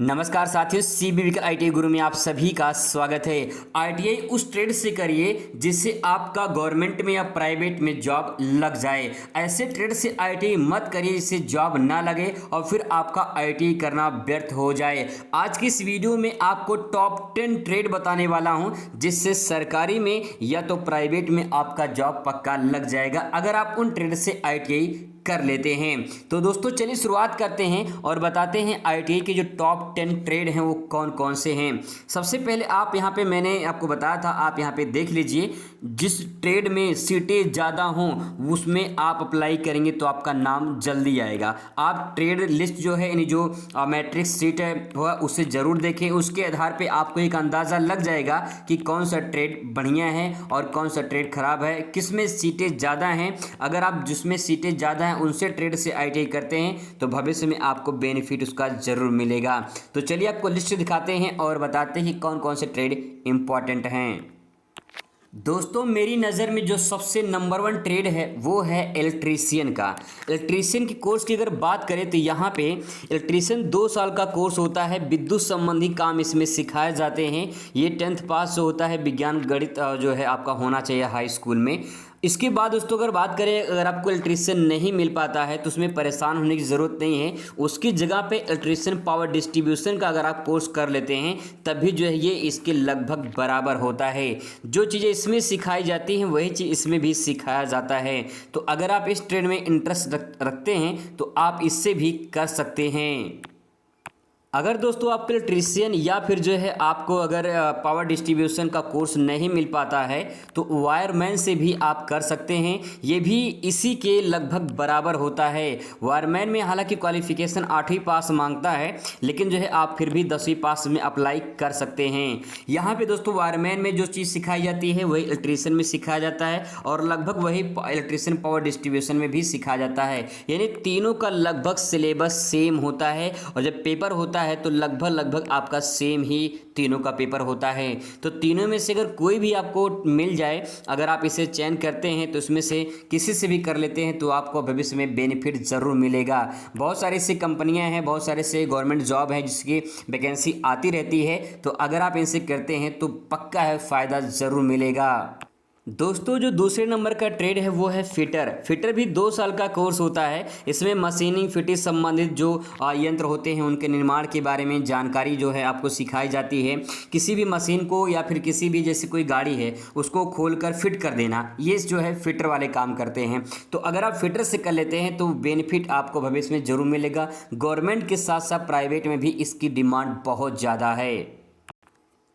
नमस्कार साथियों, सीबीवी का आईटीआई गुरु में आप सभी का स्वागत है। आईटीआई उस ट्रेड से करिए जिससे आपका गवर्नमेंट में या प्राइवेट में जॉब लग जाए। ऐसे ट्रेड से आईटीआई मत करिए जिससे जॉब ना लगे और फिर आपका आईटीआई करना व्यर्थ हो जाए। आज की इस वीडियो में आपको टॉप 10 ट्रेड बताने वाला हूं जिससे सरकारी में या तो प्राइवेट में आपका जॉब पक्का लग जाएगा अगर आप उन ट्रेड से आईटीआई कर लेते हैं। तो दोस्तों चलिए शुरुआत करते हैं और बताते हैं आईटीआई के जो टॉप 10 ट्रेड हैं वो कौन कौन से हैं। सबसे पहले आप यहाँ पे मैंने आपको बताया था, आप यहाँ पे देख लीजिए, जिस ट्रेड में सीटें ज़्यादा हों उसमें आप अप्लाई करेंगे तो आपका नाम जल्दी आएगा। आप ट्रेड लिस्ट जो है यानी जो मैट्रिक्स सीट है वह उसे ज़रूर देखें। उसके आधार पर आपको एक अंदाज़ा लग जाएगा कि कौन सा ट्रेड बढ़िया है और कौन सा ट्रेड ख़राब है, किस में सीटें ज़्यादा हैं। अगर आप जिसमें सीटें ज़्यादा उनसे ट्रेड से आईटीआई करते हैं तो भविष्य में आपको बेनिफिट उसका जरूर मिलेगा। तो चलिए आपको लिस्ट दिखाते हैं और बताते हैं कौन कौन से ट्रेड इंपॉर्टेंट हैं। दोस्तों मेरी नज़र में जो सबसे नंबर 1 ट्रेड है वो है इलेक्ट्रीशियन का। इलेक्ट्रीशियन की कोर्स की अगर बात करें तो यहाँ पे इलेक्ट्रीशियन 2 साल का कोर्स होता है। विद्युत संबंधी काम इसमें सिखाए जाते हैं। ये 10th पास जो होता है, विज्ञान गणित जो है आपका होना चाहिए हाई स्कूल में। इसके बाद दोस्तों अगर बात करें, अगर आपको इलेक्ट्रीशियन नहीं मिल पाता है तो उसमें परेशान होने की ज़रूरत नहीं है। उसकी जगह पे इलेक्ट्रीशियन पावर डिस्ट्रीब्यूशन का अगर आप कोर्स कर लेते हैं तभी जो है ये इसके लगभग बराबर होता है। जो चीज़ें इसमें सिखाई जाती हैं वही चीज़ इसमें भी सिखाया जाता है। तो अगर आप इस ट्रेड में इंटरेस्ट रखते हैं तो आप इससे भी कर सकते हैं। अगर दोस्तों आपको इलेक्ट्रीशियन या फिर जो है आपको अगर पावर डिस्ट्रीब्यूशन का कोर्स नहीं मिल पाता है तो वायरमैन से भी आप कर सकते हैं। ये भी इसी के लगभग बराबर होता है। वायरमैन में हालांकि क्वालिफिकेशन 8वीं पास मांगता है, लेकिन जो है आप फिर भी 10वीं पास में अप्लाई कर सकते हैं। यहाँ पे दोस्तों वायरमैन में जो चीज़ सिखाई जाती है वही इलेक्ट्रीशियन में सिखाया जाता है और लगभग वही इलेक्ट्रीशियन पावर डिस्ट्रीब्यूशन में भी सिखाया जाता है। यानी तीनों का लगभग सिलेबस सेम होता है और जब पेपर होता है तो लगभग आपका सेम ही तीनों का पेपर होता है। तो तीनों में से अगर कोई भी आपको मिल जाए, अगर आप इसे चयन करते हैं तो इसमें से किसी से भी कर लेते हैं तो आपको भविष्य में बेनिफिट ज़रूर मिलेगा। बहुत सारी ऐसी कंपनियां हैं, बहुत सारे से गवर्नमेंट जॉब है जिसकी वैकेंसी आती रहती है। तो अगर आप इनसे करते हैं तो पक्का है फ़ायदा ज़रूर मिलेगा। दोस्तों जो दूसरे नंबर का ट्रेड है वो है फिटर। फिटर भी 2 साल का कोर्स होता है। इसमें मशीनिंग फिटिंग संबंधित जो यंत्र होते हैं उनके निर्माण के बारे में जानकारी जो है आपको सिखाई जाती है। किसी भी मशीन को या फिर किसी भी जैसे कोई गाड़ी है उसको खोलकर फिट कर देना, ये जो है फिटर वाले काम करते हैं। तो अगर आप फिटर से कर लेते हैं तो बेनिफिट आपको भविष्य में ज़रूर मिलेगा। गवर्नमेंट के साथ साथ प्राइवेट में भी इसकी डिमांड बहुत ज़्यादा है।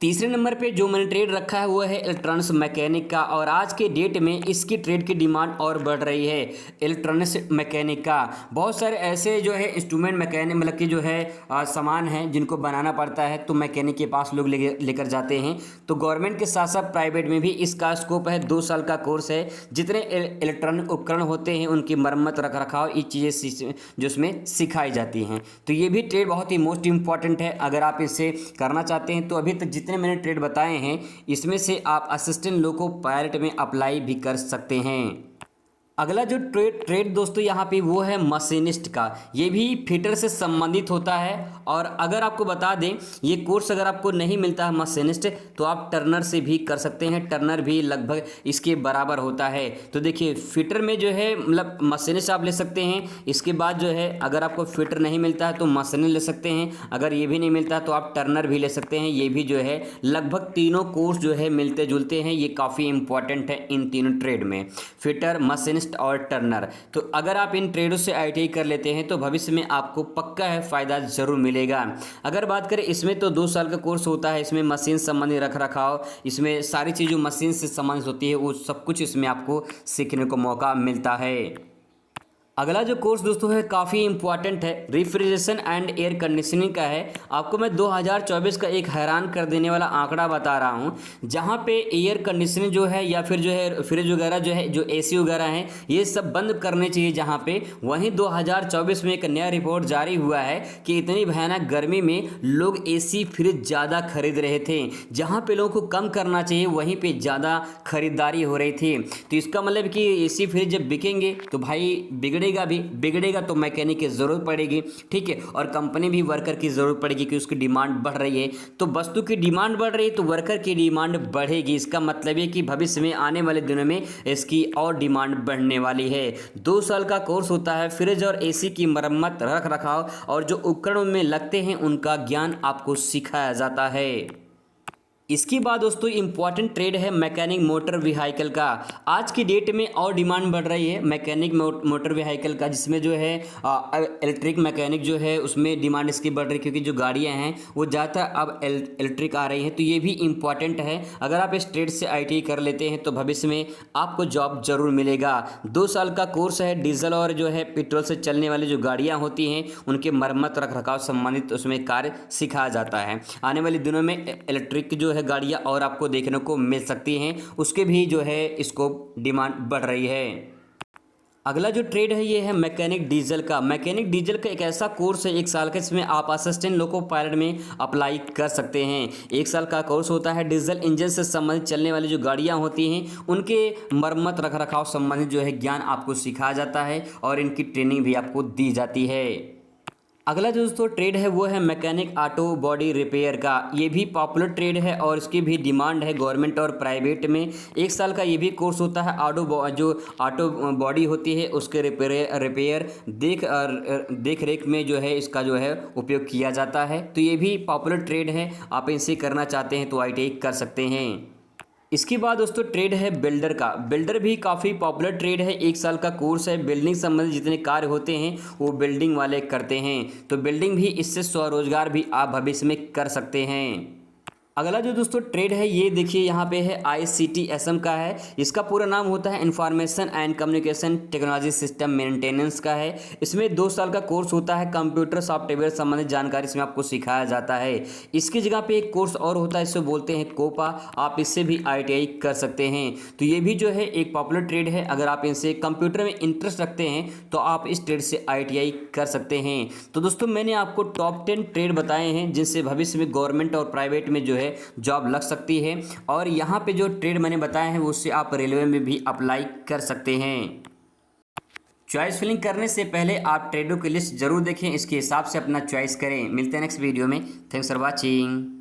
तीसरे नंबर पे जो मैंने ट्रेड रखा है वो है इलेक्ट्रॉनिक्स मैकेनिक का और आज के डेट में इसकी ट्रेड की डिमांड और बढ़ रही है। इलेक्ट्रॉनिक्स मैकेनिक का बहुत सारे ऐसे जो है इंस्ट्रूमेंट मैकेनिक मतलब कि जो है सामान हैं जिनको बनाना पड़ता है तो मैकेनिक के पास लोग लेकर जाते हैं। तो गवर्नमेंट के साथ साथ प्राइवेट में भी इसका स्कोप है। 2 साल का कोर्स है। जितने इलेक्ट्रॉनिक उपकरण होते हैं उनकी मरम्मत रख रखाव ये चीज़ें जो उसमें सिखाई जाती हैं। तो ये भी ट्रेड बहुत ही मोस्ट इंपॉर्टेंट है। अगर आप इसे करना चाहते हैं तो अभी तक जितने मैंने ट्रेड बताए हैं इसमें से आप असिस्टेंट लोको पायलट में अप्लाई भी कर सकते हैं। अगला जो ट्रेड दोस्तों यहाँ पे वो है मशीनिस्ट का। ये भी फिटर से संबंधित होता है और अगर आपको बता दें ये कोर्स अगर आपको नहीं मिलता है मशीनिस्ट तो आप टर्नर से भी कर सकते हैं। टर्नर भी लगभग इसके बराबर होता है। तो देखिए फिटर में जो है मतलब मशीनिस्ट आप ले सकते हैं। इसके बाद जो है अगर आपको फिटर नहीं मिलता है तो मशीनिस्ट ले सकते हैं। अगर ये भी नहीं मिलता तो आप टर्नर भी ले सकते हैं। ये भी जो है लगभग तीनों कोर्स जो है मिलते जुलते हैं। ये काफ़ी इंपॉर्टेंट है इन तीनों ट्रेड में, फिटर, मशीनिस्ट और टर्नर। तो अगर आप इन ट्रेडों से आईटीआई कर लेते हैं तो भविष्य में आपको पक्का है फ़ायदा ज़रूर मिलेगा। अगर बात करें इसमें तो 2 साल का कोर्स होता है। इसमें मशीन संबंधी रख रखाव, इसमें सारी चीज़ जो मशीन से संबंधित होती है वो सब कुछ इसमें आपको सीखने को मौका मिलता है। अगला जो कोर्स दोस्तों है काफ़ी इंपॉर्टेंट है, रेफ्रिजरेशन एंड एयर कंडीशनिंग का है। आपको मैं 2024 का एक हैरान कर देने वाला आंकड़ा बता रहा हूं जहां पे एयर कंडीशनिंग जो है या फिर जो है फ्रिज वगैरह जो है जो एसी वगैरह हैं ये सब बंद करने चाहिए जहां पे। वहीं 2024 में एक नया रिपोर्ट जारी हुआ है कि इतनी भयानक गर्मी में लोग एसी फ्रिज ज़्यादा खरीद रहे थे। जहाँ पे लोगों को कम करना चाहिए वहीं पर ज़्यादा खरीदारी हो रही थी। तो इसका मतलब कि एसी फ्रिज जब बिकेंगे तो भाई बिगड़े बनेगा भी, बिगड़ेगा तो मैकेनिक की ज़रूरत पड़ेगी, ठीक है, और कंपनी भी वर्कर की ज़रूरत पड़ेगी कि उसकी डिमांड बढ़ रही है। तो वस्तु की डिमांड बढ़ रही है तो वर्कर की डिमांड बढ़ेगी। इसका मतलब है कि भविष्य में आने वाले दिनों में इसकी और डिमांड बढ़ने वाली है। 2 साल का कोर्स होता है। फ्रिज और एसी की मरम्मत, रख रखाव और जो उपकरण उनमें लगते हैं उनका ज्ञान आपको सिखाया जाता है। इसके बाद दोस्तों इंपॉर्टेंट ट्रेड है मैकेनिक मोटर व्हीकल का। आज की डेट में और डिमांड बढ़ रही है मैकेनिक मोटर व्हीकल का, जिसमें जो है इलेक्ट्रिक मैकेनिक जो है उसमें डिमांड इसकी बढ़ रही है, क्योंकि जो गाड़ियां हैं वो ज़्यादातर अब इलेक्ट्रिक आ रही हैं। तो ये भी इंपॉर्टेंट है। अगर आप इस ट्रेड से ITI कर लेते हैं तो भविष्य में आपको जॉब जरूर मिलेगा। 2 साल का कोर्स है। डीजल और जो है पेट्रोल से चलने वाली जो गाड़ियाँ होती हैं उनके मरम्मत, रख रखाव संबंधित उसमें कार्य सिखाया जाता है। आने वाले दिनों में इलेक्ट्रिक जो है गाड़ियाँ और आपको देखने को मिल सकती हैं, उसके भी जो है इसको डिमांड बढ़ रही है। अगला जो ट्रेड है ये है मैकेनिक डीजल का। मैकेनिक डीजल का एक ऐसा कोर्स है 1 साल का, इसमें आप असिस्टेंट लोको पायलट में अप्लाई कर सकते हैं। 1 साल का कोर्स होता है। डीजल इंजन से संबंधित चलने वाली जो गाड़ियां होती हैं उनके मरम्मत, रख रखाव संबंधित जो है ज्ञान आपको सिखाया जाता है और इनकी ट्रेनिंग भी आपको दी जाती है। अगला जो दोस्तों ट्रेड है वो है मैकेनिक ऑटो बॉडी रिपेयर का। ये भी पॉपुलर ट्रेड है और इसकी भी डिमांड है गवर्नमेंट और प्राइवेट में। 1 साल का ये भी कोर्स होता है। जो ऑटो बॉडी होती है उसके रिपेयर देख रेख में जो है इसका जो है उपयोग किया जाता है। तो ये भी पॉपुलर ट्रेड है। आप इनसे करना चाहते हैं तो ITI कर सकते हैं। इसके बाद दोस्तों ट्रेड है बिल्डर का। बिल्डर भी काफ़ी पॉपुलर ट्रेड है। 1 साल का कोर्स है। बिल्डिंग संबंधित जितने कार्य होते हैं वो बिल्डिंग वाले करते हैं। तो बिल्डिंग भी, इससे स्वरोजगार भी आप भविष्य में कर सकते हैं। अगला जो दोस्तों ट्रेड है ये देखिए यहाँ पे है ICTSM का है। इसका पूरा नाम होता है information and communication technology system maintenance का है। इसमें 2 साल का कोर्स होता है। कंप्यूटर सॉफ्टवेयर संबंधित जानकारी इसमें आपको सिखाया जाता है। इसकी जगह पे एक कोर्स और होता है, इसको बोलते हैं कोपा। आप इससे भी ITI कर सकते हैं। तो ये भी जो है एक पॉपुलर ट्रेड है। अगर आप इनसे कंप्यूटर में इंटरेस्ट रखते हैं तो आप इस ट्रेड से ITI कर सकते हैं। तो दोस्तों मैंने आपको टॉप 10 ट्रेड बताए हैं जिनसे भविष्य में गवर्नमेंट और प्राइवेट में जो है जॉब लग सकती है। और यहाँ पे जो ट्रेड मैंने बताए हैं उससे आप रेलवे में भी अप्लाई कर सकते हैं। चॉइस फिलिंग करने से पहले आप ट्रेडों की लिस्ट जरूर देखें, इसके हिसाब से अपना चॉइस करें। मिलते हैं नेक्स्ट वीडियो में। Thanks for watching.